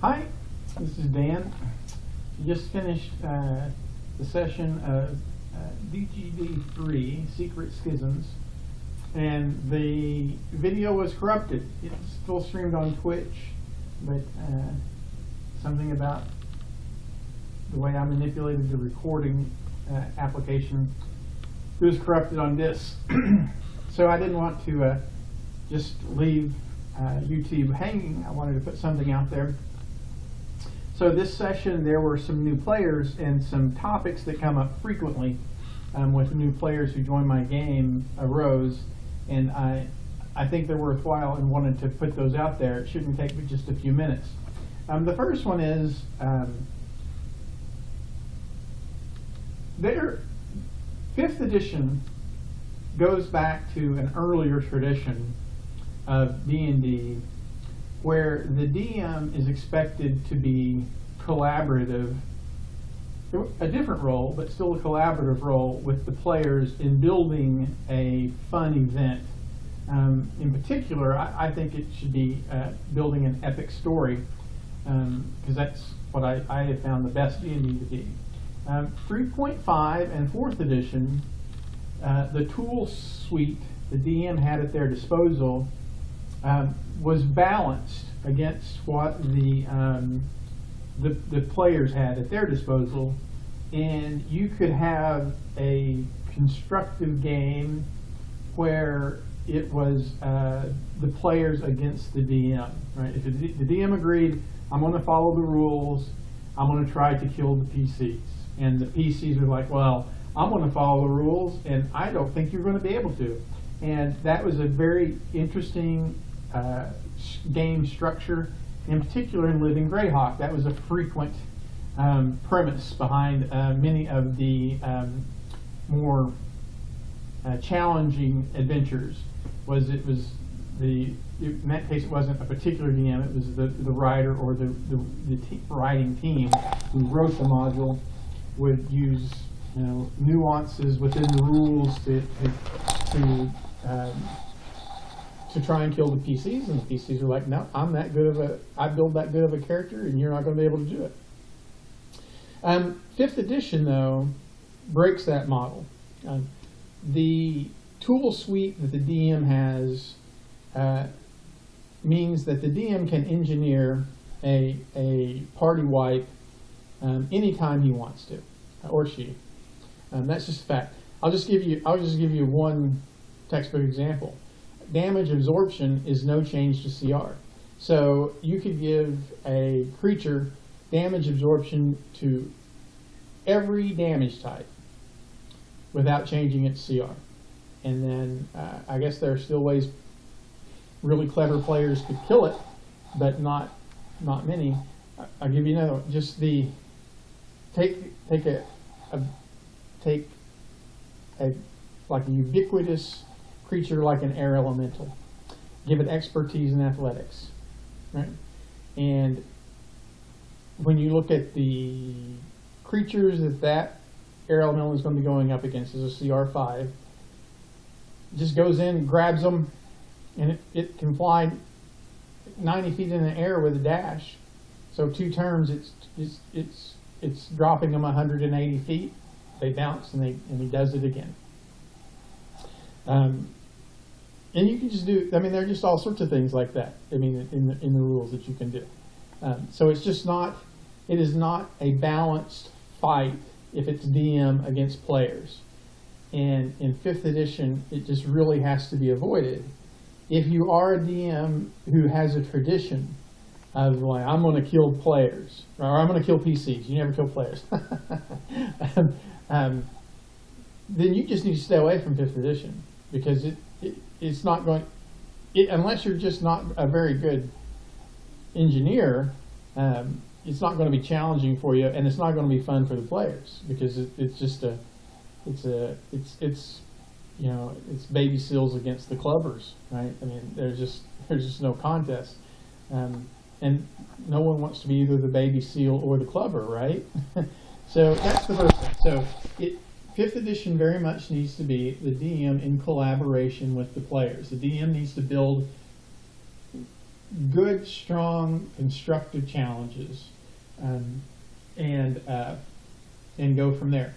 Hi, this is Dan. Just finished the session of DGD3, Secret Schisms, and the video was corrupted. It's still streamed on Twitch, but something about the way I manipulated the recording application, it was corrupted on this. So I didn't want to just leave YouTube hanging. I wanted to put something out there. So this session, there were some new players and some topics that come up frequently with new players who join my game arose, and I think they're worthwhile and wanted to put those out there. It shouldn't take but just a few minutes. The first one is their 5th edition goes back to an earlier tradition of D&D where the DM is expected to be collaborative, a different role, but still a collaborative role with the players in building a fun event. In particular, I think it should be building an epic story, because that's what I have found the best D&D to be. 3.5 and 4th edition, the tool suite the DM had at their disposal was balanced against what the players had at their disposal, and you could have a constructive game where it was the players against the DM. Right? If the DM agreed, I'm going to follow the rules, I'm going to try to kill the PCs, and the PCs are like, well, I'm going to follow the rules, and I don't think you're going to be able to. And that was a very interesting game structure, in particular in Living Greyhawk. That was a frequent premise behind many of the more challenging adventures. In that case, it wasn't a particular DM, it was the writer or the writing team who wrote the module would use nuances within the rules to try and kill the PCs, and the PCs are like, no, I build that good of a character, and you're not going to be able to do it. 5th edition, though, breaks that model. The tool suite that the DM has means that the DM can engineer a party wipe anytime he wants to, or she. That's just a fact. I'll just give you one textbook example. Damage absorption is no change to CR. So you could give a creature damage absorption to every damage type without changing its CR. And then I guess there are still ways really clever players could kill it, but not many. I'll give you another one. Just take like a ubiquitous creature like an air elemental. Give it expertise in athletics, right? And when you look at the creatures that air elemental is going to be going up against as a CR5, it just goes in, grabs them, and it can fly 90 feet in the air with a dash. So 2 turns, it's dropping them 180 feet. They bounce, and he does it again. And you can just do, there are just all sorts of things like that, in the rules that you can do. So it is not a balanced fight if it's DM against players. And in 5th edition, it just really has to be avoided. If you are a DM who has a tradition of like, I'm going to kill players, or I'm going to kill PCs, you never kill players, then you just need to stay away from 5th edition, because it's not going, unless you're just not a very good engineer, it's not going to be challenging for you, and it's not going to be fun for the players, because it's baby seals against the clubbers, right? There's just no contest, and no one wants to be either the baby seal or the clubber, right? So that's the first thing. So 5th edition very much needs to be the DM in collaboration with the players. The DM needs to build good, strong, constructive challenges, and go from there.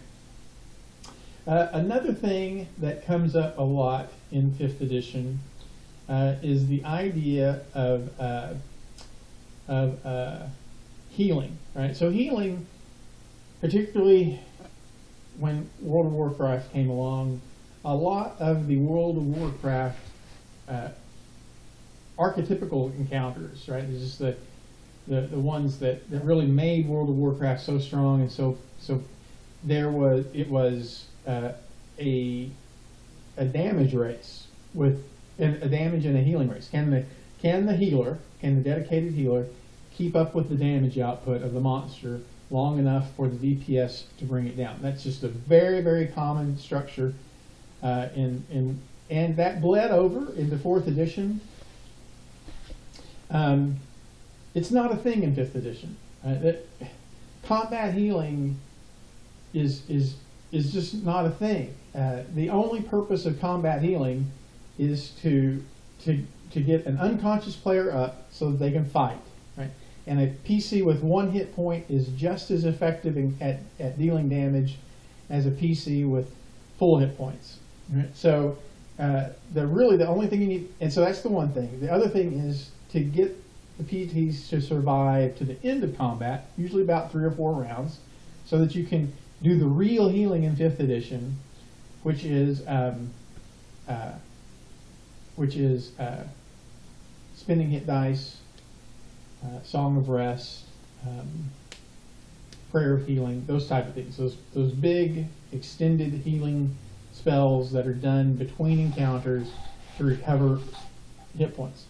Another thing that comes up a lot in 5th edition is the idea of healing, right? So healing, particularly when World of Warcraft came along, a lot of the World of Warcraft archetypical encounters, right? It's just the ones that really made World of Warcraft so strong, and so it was a damage race with a damage and a healing race. Can the dedicated healer keep up with the damage output of the monster long enough for the DPS to bring it down? That's just a very, very common structure, and that bled over into 4th edition. It's not a thing in 5th edition. Combat healing is just not a thing. The only purpose of combat healing is to get an unconscious player up so that they can fight, right? And a PC with 1 hit point is just as effective at dealing damage as a PC with full hit points. Right? So the only thing you need, and so that's the one thing. The other thing is to get the PTs to survive to the end of combat, usually about 3 or 4 rounds, so that you can do the real healing in 5th edition, which is spinning hit dice, Song of Rest, Prayer of Healing, those type of things. Those big extended healing spells that are done between encounters to recover hit points.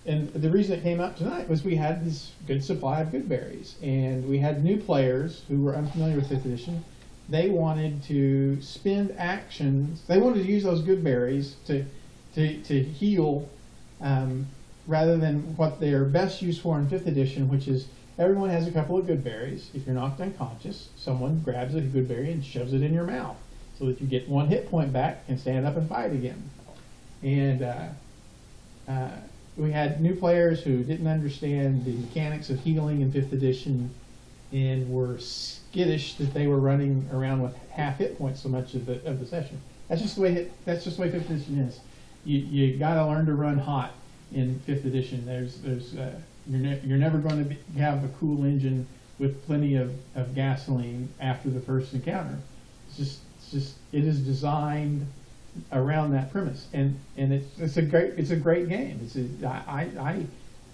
And the reason it came up tonight was we had this good supply of good berries, and we had new players who were unfamiliar with 5th edition. They wanted to spend actions. They wanted to use those good berries to heal, rather than what they're best used for in 5th edition, which is everyone has a couple of good berries. If you're knocked unconscious, someone grabs a good berry and shoves it in your mouth so that you get 1 hit point back and stand up and fight again. And we had new players who didn't understand the mechanics of healing in 5th edition and were skittish that they were running around with half hit points so much of the session. That's just the way 5th edition is. You got to learn to run hot in 5th edition. You're never going to have a cool engine with plenty of gasoline after the first encounter. It is designed around that premise, and it's a great game.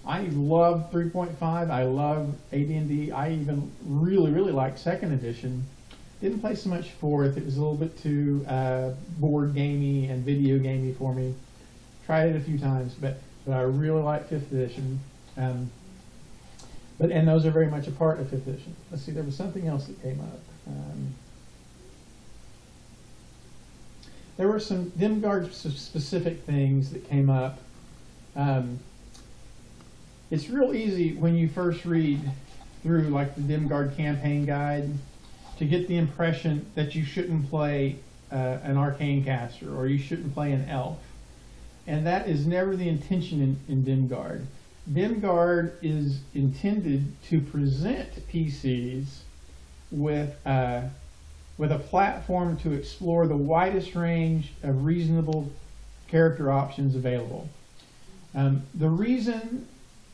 I love 3.5. I love AD&D. I even really like 2nd edition. Didn't play so much 4th. It was a little bit too board gamey and video gamey for me. Tried it a few times, but I really like 5th edition. And those are very much a part of 5th edition. Let's see, there was something else that came up. There were some Dimgard specific things that came up. It's real easy when you first read through like the Dimgard campaign guide to get the impression that you shouldn't play an arcane caster or you shouldn't play an elf. And that is never the intention in Dimgard. Dimgard is intended to present PCs with a platform to explore the widest range of reasonable character options available. The reason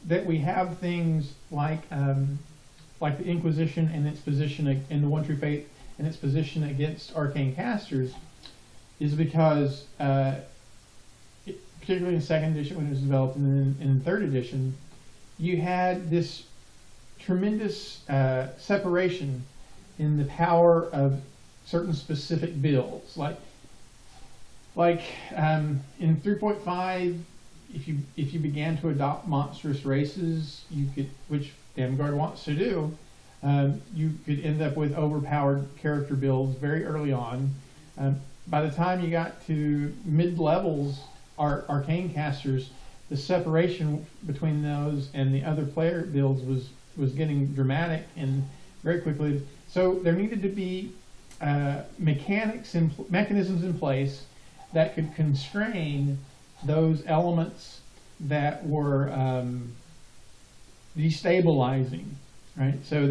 that we have things like the Inquisition and its position in the One True Faith and its position against arcane casters is because, particularly in 2nd edition when it was developed, and then in 3rd edition, you had this tremendous separation in the power of certain specific builds. Like in 3.5, if you began to adopt monstrous races, you could, which Dimgard wants to do, you could end up with overpowered character builds very early on. By the time you got to mid-levels, arcane casters, the separation between those and the other player builds was getting dramatic and very quickly. So there needed to be mechanisms in place that could constrain those elements that were destabilizing, right? So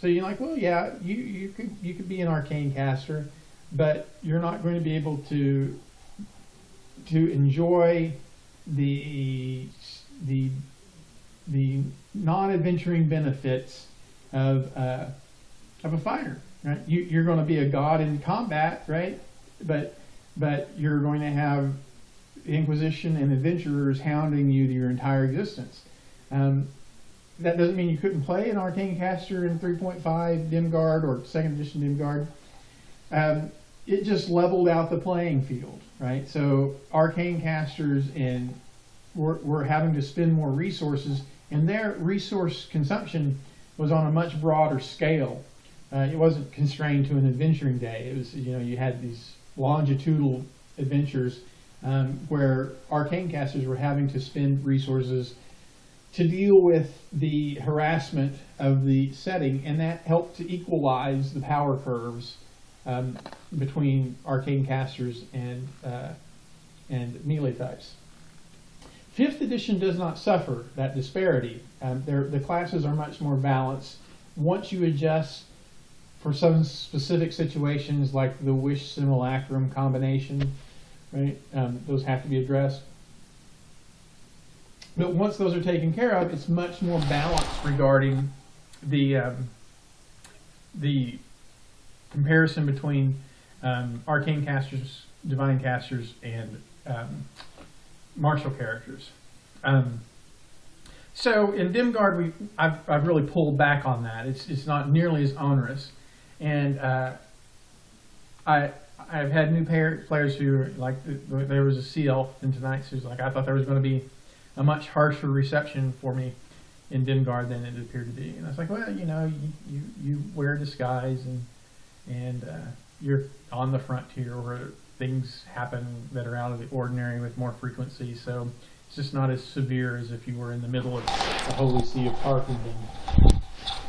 you're like, well, yeah, you could be an arcane caster, but you're not going to be able to enjoy the non-adventuring benefits of a fighter, right? You're going to be a god in combat, right? But you're going to have Inquisition and adventurers hounding you your entire existence. That doesn't mean you couldn't play an arcane caster in 3.5 Dimguard or 2nd edition Dimguard. It just leveled out the playing field, right? So arcane casters were having to spend more resources, and their resource consumption was on a much broader scale. It wasn't constrained to an adventuring day. It was, you had these longitudinal adventures where arcane casters were having to spend resources to deal with the harassment of the setting, and that helped to equalize the power curves between arcane casters and melee types. 5th edition does not suffer that disparity. The classes are much more balanced. Once you adjust for some specific situations like the Wish Simulacrum combination, right? Those have to be addressed. But once those are taken care of, it's much more balanced regarding the comparison between arcane casters, divine casters, and martial characters. So in Dimguard, I've really pulled back on that. It's not nearly as onerous, and I've had new players who are like, there was a sea elf in tonight's who's like, I thought there was going to be a much harsher reception for me in Dimguard than it appeared to be. And I was like, well, you wear a disguise and you're on the frontier where things happen that are out of the ordinary with more frequency. So it's just not as severe as if you were in the middle of the Holy See of Tarkhan and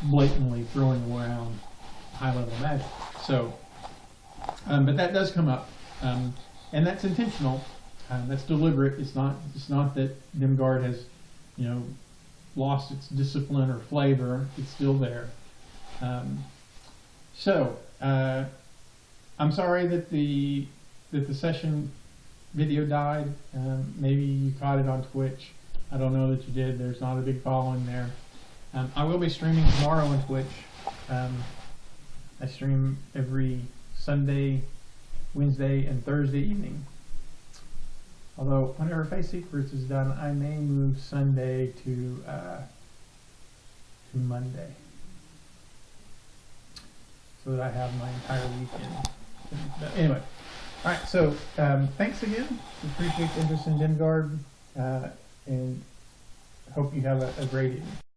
blatantly throwing around high-level magic. So, but that does come up, and that's intentional. That's deliberate. It's not that Dimguard has, lost its discipline or flavor. It's still there. I'm sorry that the session video died. Maybe you caught it on Twitch. I don't know that you did. There's not a big following there. I will be streaming tomorrow on Twitch. I stream every Sunday, Wednesday, and Thursday evening. Although whenever Face Secrets is done, I may move Sunday to Monday, so that I have my entire weekend. But anyway, all right. So thanks again. Appreciate the interest in Dimguard, and hope you have a great evening.